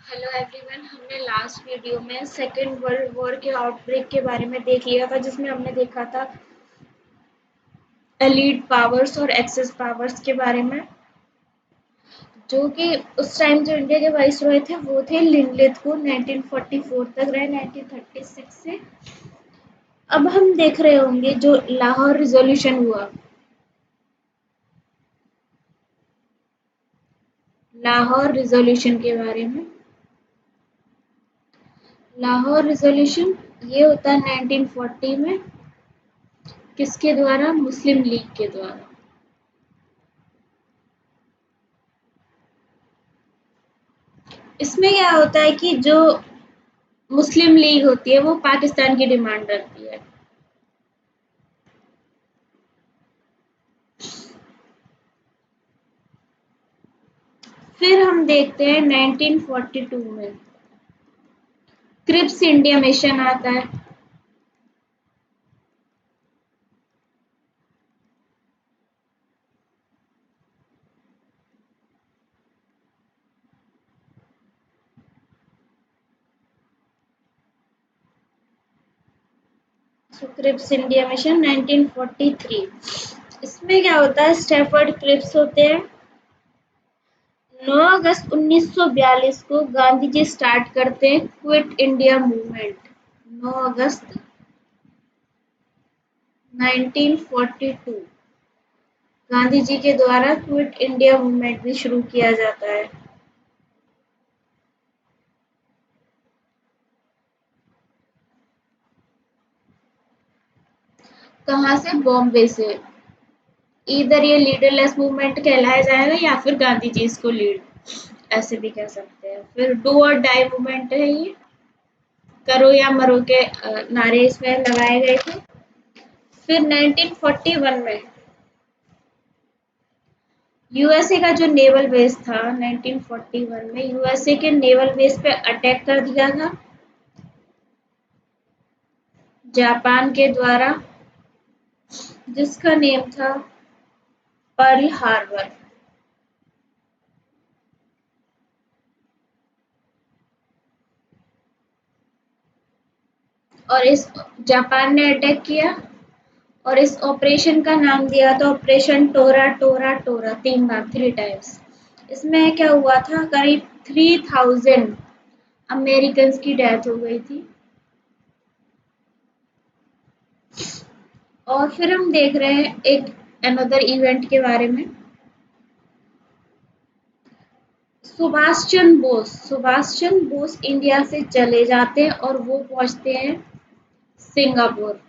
Hello everyone. हमने last video में second world war के आउटब्रेक के बारे में देख लिया था, जिसमें हमने देखा था एलीट पावर्स और एक्सेस पावर्स के बारे में। जो कि उस टाइम जो इंडिया के वाइसरॉय थे वो थे लिनलिथ, 1944 तक रहे, 1936 से। अब हम देख रहे होंगे जो लाहौर रिजोल्यूशन हुआ, लाहौर रिजोल्यूशन के बारे में। लाहौर रिजोल्यूशन ये होता है 1940 में, किसके द्वारा? मुस्लिम लीग के द्वारा। इसमें क्या होता है कि जो मुस्लिम लीग होती है वो पाकिस्तान की डिमांड रखती है। फिर हम देखते हैं 1942 में क्रिप्स इंडिया मिशन आता है। Cripps India mission 1943। इसमें क्या होता है? स्टैफर्ड क्रिप्स होते हैं। 9 अगस्त 1942 को गांधी जी स्टार्ट करते हैं क्विट इंडिया मूवमेंट। 9 अगस्त 1942 गांधी जी के द्वारा क्विट इंडिया मूवमेंट भी शुरू किया जाता है। कहाँ से? बॉम्बे से। इधर ये लीडरलेस मूवमेंट कहलाया जाएगा या फिर गांधी जी इसको लीड ऐसे भी कह सकते हैं। फिर डू और डाई मूवमेंट है ये, करो या मरो के नारे इसमें लगाए गए थे। फिर 1941 में यूएसए का जो नेवल बेस था, 1941 में यूएसए के नेवल बेस पे अटैक कर दिया था जापान के द्वारा, जिसका नेम था पर्ल हार्बर। और इस जापान ने अटैक किया और इस ऑपरेशन का नाम दिया था ऑपरेशन टोरा टोरा टोरा, 3 बार, 3 टाइम्स। इसमें क्या हुआ था? करीब 3000 अमेरिकन्स की डेथ हो गई थी। और फिर हम देख रहे हैं एक अनदर इवेंट के बारे में। सुभाष चंद्र बोस इंडिया से चले जाते हैं और वो पहुंचते हैं सिंगापुर,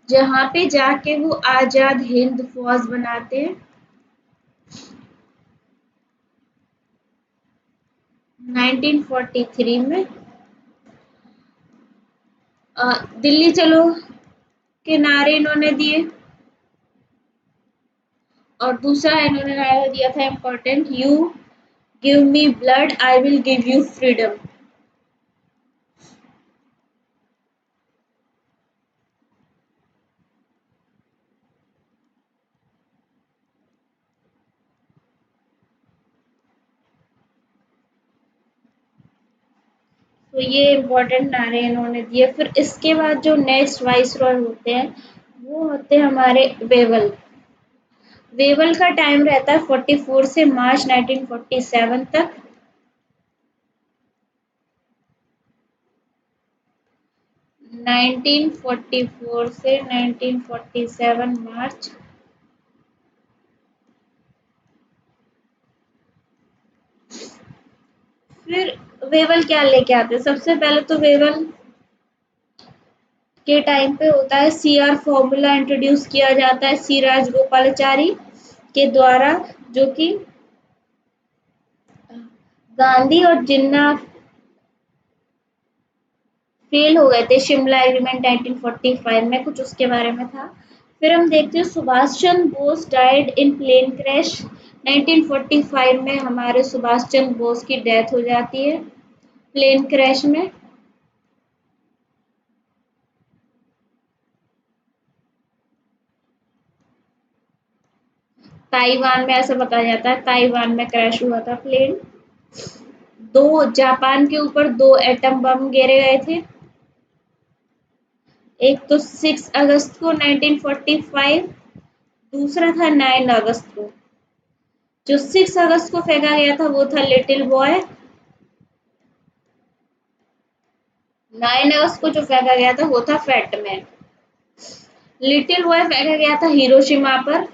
जहाँ पे जाके वो आजाद हिंद फौज बनाते हैं। 1943 में दिल्ली चलो के नारे इन्होंने दिए। और दूसरा इन्होंने नारा दिया था important, you give me blood I will give you freedom. तो ये इम्पोर्टेंट नारे इन्होंने दिए। फिर इसके बाद जो नेक्स्ट वाइसरॉय होते हैं वो होते हैं हमारे वेवल। वेवल का टाइम रहता है 44 से मार्च 1947 तक। 1944 से 1947 मार्च। फिर वेवल क्या लेके आते हैं? सबसे पहले तो वेवल के टाइम पे होता है सीआर फॉर्मूला इंट्रोड्यूस किया जाता है सी राजगोपालाचारी के द्वारा, जो कि गांधी और जिन्ना फेल हो गए थे शिमला एग्रीमेंट 1945 में, कुछ उसके बारे में था। फिर हम देखते हैं Subhash Chandra Bose died in plane crash. 1945 में हमारे सुभाष चंद्र बोस की डेथ हो जाती है प्लेन क्रैश में। ताइवान में ऐसा बताया जाता है, ताइवान में क्रैश हुआ था प्लेन। जापान के ऊपर 2 एटम बम गिरे गए थे। एक तो 6 अगस्त को 1945, दूसरा था 9 अगस्त को। जो 6 अगस्त को फेंका गया था वो था लिटिल बॉय। 9 अगस्त को जो फेंका गया था वो था फैट मैन। लिटिल बॉय फेंका गया था हिरोशिमा पर।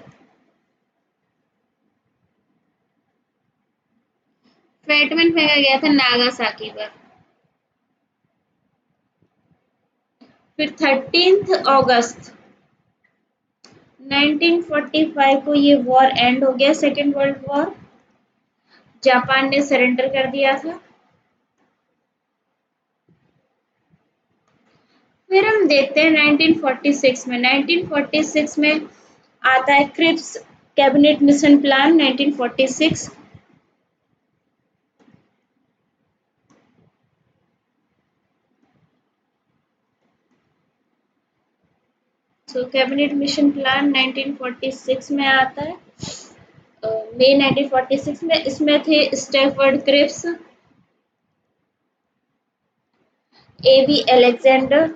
फैट मैन फेंका गया था नागासाकी पर। फिर 13 अगस्त 1945 को ये वॉर एंड हो गया, सेकेंड वर्ल्ड वॉर। जापान ने सरेंडर कर दिया था। फिर हम देखते हैं 1946 में। 1946 में आता है क्रिप्स कैबिनेट मिशन प्लान 1946। तो कैबिनेट मिशन प्लान 1946 में आता है, मई 1946 में। इसमें थे स्टैफर्ड क्रिप्स, एबी अलेक्जेंडर,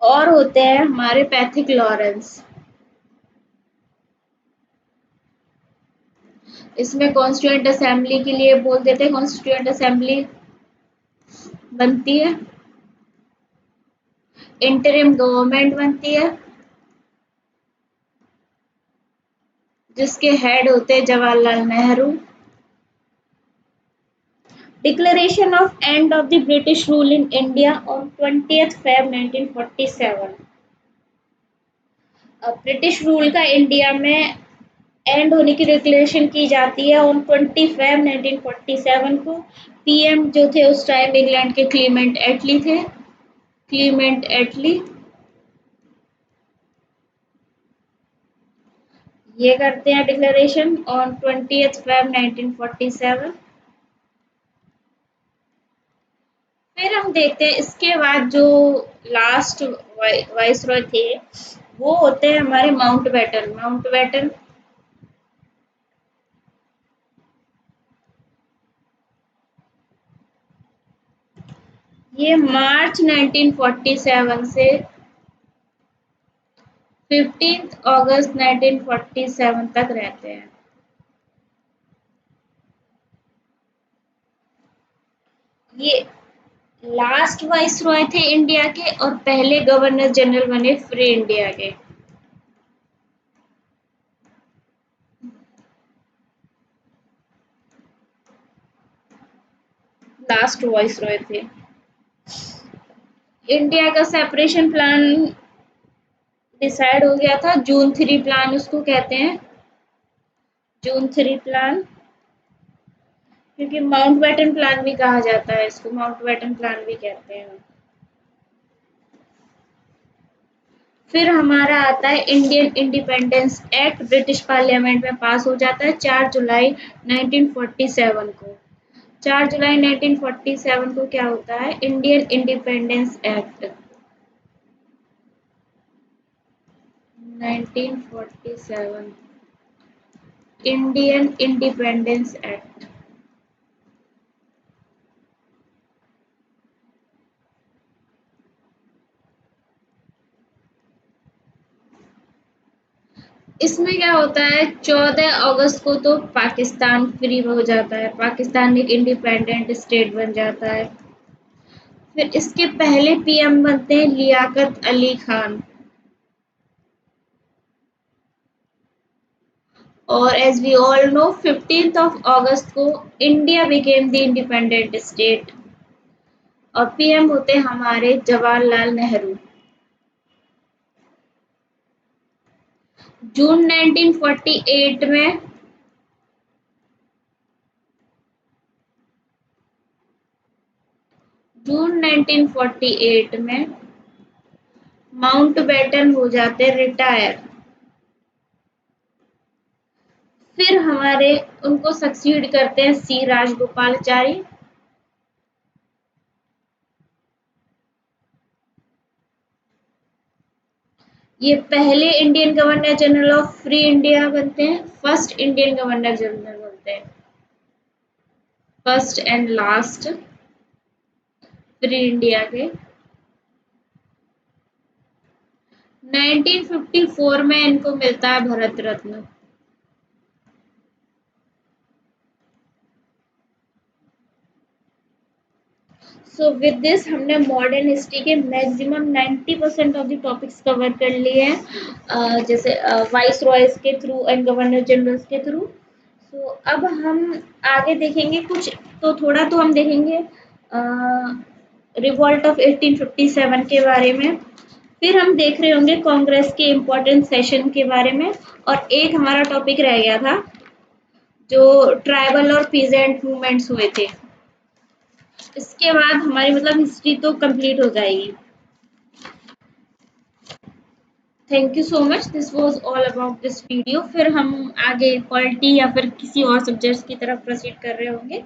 और होते हैं हमारे पैथिक लॉरेंस। इसमें कॉन्स्टिट्यूएंट असेंबली के लिए बोल देते हैं, कॉन्स्टिट्यूएंट असेंबली बनती है, इंटरिम गवर्नमेंट बनती है जिसके हेड होते हैं Jawaharlal Nehru. Declaration of end of the British rule in India on 20th Feb 1947। अब ब्रिटिश रूल का इंडिया में एंड होने की डिक्लेरेशन की जाती है ऑन 20 Feb 1947 को। पीएम जो थे उस टाइम इंग्लैंड के क्लीमेंट एटली थे। क्लीमेंट एटली ये करते हैं डिक्लेरेशन ऑन 20th Feb 1947। फिर हम देखते हैं इसके बाद जो लास्ट वाइसरॉय थे वो होते हैं हमारे माउंटबेटन। माउंटबेटन ये मार्च 1947 से 15 अगस्त 1947 तक रहते हैं। ये लास्ट वाइसरॉय थे इंडिया के और पहले गवर्नर जनरल बने फ्री इंडिया के। लास्ट वाइसरॉय थे। इंडिया का सेपरेशन प्लान डिसाइड हो गया था, जून 3 प्लान उसको कहते हैं, जून 3 प्लान, क्योंकि माउंटबेटन प्लान भी कहा जाता है इसको, माउंटबेटन प्लान भी कहते हैं। फिर हमारा आता है Indian independence act, British parliament में पास हो जाता है 4 जुलाई 1947 को। 4 जुलाई 1947 को क्या होता है, Indian independence act 1947, Indian independence act. इसमें क्या होता है, 14 अगस्त को तो पाकिस्तान फ्री हो जाता है, पाकिस्तान एक इंडिपेंडेंट स्टेट बन जाता है। फिर इसके पहले पीएम बनते हैं लियाकत अली खान, और एज वी ऑल नो 15 अगस्त को India became the independent state, और पीएम होते हैं हमारे जवाहरलाल नेहरू। जून 1948 में जून 1948 में माउंटबेटन हो जाते रिटायर। फिर हमारे उनको सक्सीड करते हैं सी राजगोपालाचारी। ये पहले Indian governor general of free India बनते हैं, फर्स्ट इंडियन गवर्नर जनरल बनते हैं, first and last free India के। 1954 में इनको मिलता है Bharat Ratna. So with this हमने मॉडर्न हिस्ट्री के maximum 90% of the topics cover कर लिए हैं, जैसे वाइस रॉयस के थ्रू एंड गवर्नर जनरल्स के थ्रू। सो अब हम आगे देखेंगे कुछ, तो थोड़ा तो हम देखेंगे रिवॉल्ट ऑफ 1857 के बारे में, फिर हम देख रहे होंगे कांग्रेस के इम्पोर्टेंट सेशन के बारे में, और एक हमारा टॉपिक रह गया था जो ट्राइबल और पीजेंट मूवमेंट्स हुए थे। इसके बाद हमारी मतलब हिस्ट्री तो कंप्लीट हो जाएगी। Thank you so much, this was all about this video. फिर हम आगे पॉलिटी या फिर किसी और सब्जेक्ट्स की तरफ प्रोसीड कर रहे होंगे।